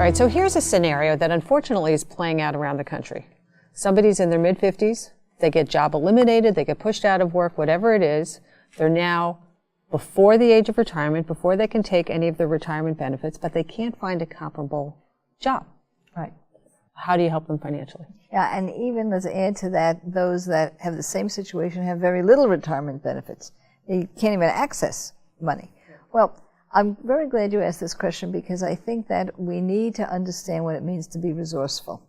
right, so here's a scenario that unfortunately is playing out around the country. Somebody's in their mid-50s, they get job eliminated, they get pushed out of work, whatever it is. They're now before the age of retirement, before they can take any of their retirement benefits, but they can't find a comparable job. Right. How do you help them financially? Yeah, and even let's add to that, those that have the same situation have very little retirement benefits. They can't even access money. Well, I'm very glad you asked this question because I think that we need to understand what it means to be resourceful.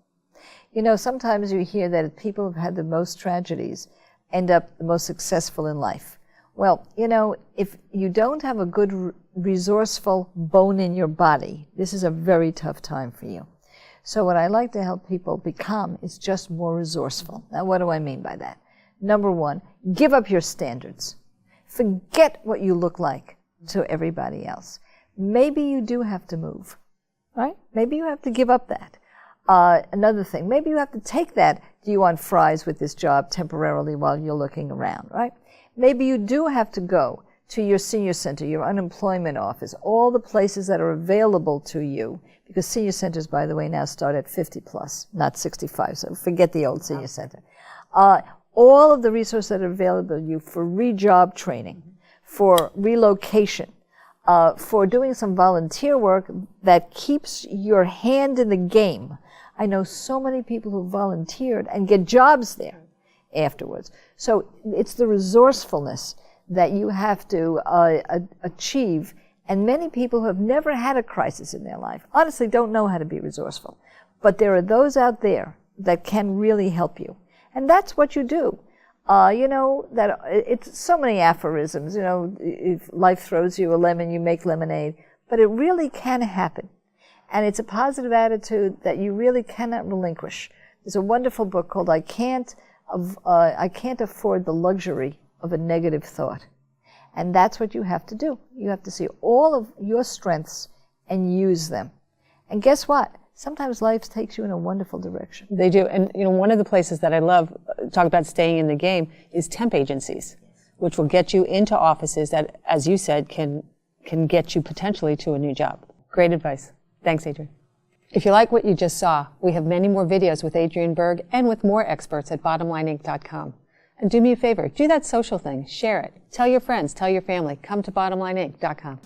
You know, sometimes you hear that people who've had the most tragedies end up the most successful in life. Well, you know, if you don't have a good resourceful bone in your body, this is a very tough time for you. So what I like to help people become is just more resourceful. Now, what do I mean by that? Number one, give up your standards. Forget what you look like to everybody else. Maybe you do have to move, right? Maybe you have to give up that. Another thing, maybe you have to take that, do you want fries with this job temporarily while you're looking around, right? Maybe you do have to go to your senior center, your unemployment office, all the places that are available to you, because senior centers, by the way, now start at 50 plus, not 65, so forget the old senior center. All of the resources that are available to you for re-job training, for relocation, for doing some volunteer work that keeps your hand in the game. I know so many people who volunteered and get jobs there afterwards. So it's the resourcefulness that you have to achieve. And many people who have never had a crisis in their life honestly don't know how to be resourceful. But there are those out there that can really help you. And that's what you do. You know, that it's so many aphorisms, you know, if life throws you a lemon, you make lemonade. But it really can happen. And it's a positive attitude that you really cannot relinquish. There's a wonderful book called I Can't Afford the Luxury of a Negative Thought. And that's what you have to do. You have to see all of your strengths and use them. And guess what? Sometimes life takes you in a wonderful direction. They do. And, you know, one of the places that I love, talk about staying in the game, is temp agencies, which will get you into offices that, as you said, can get you potentially to a new job. Great advice. Thanks, Adriane. If you like what you just saw, we have many more videos with Adriane Berg and with more experts at bottomlineinc.com. And do me a favor, do that social thing, share it, tell your friends, tell your family, come to bottomlineinc.com.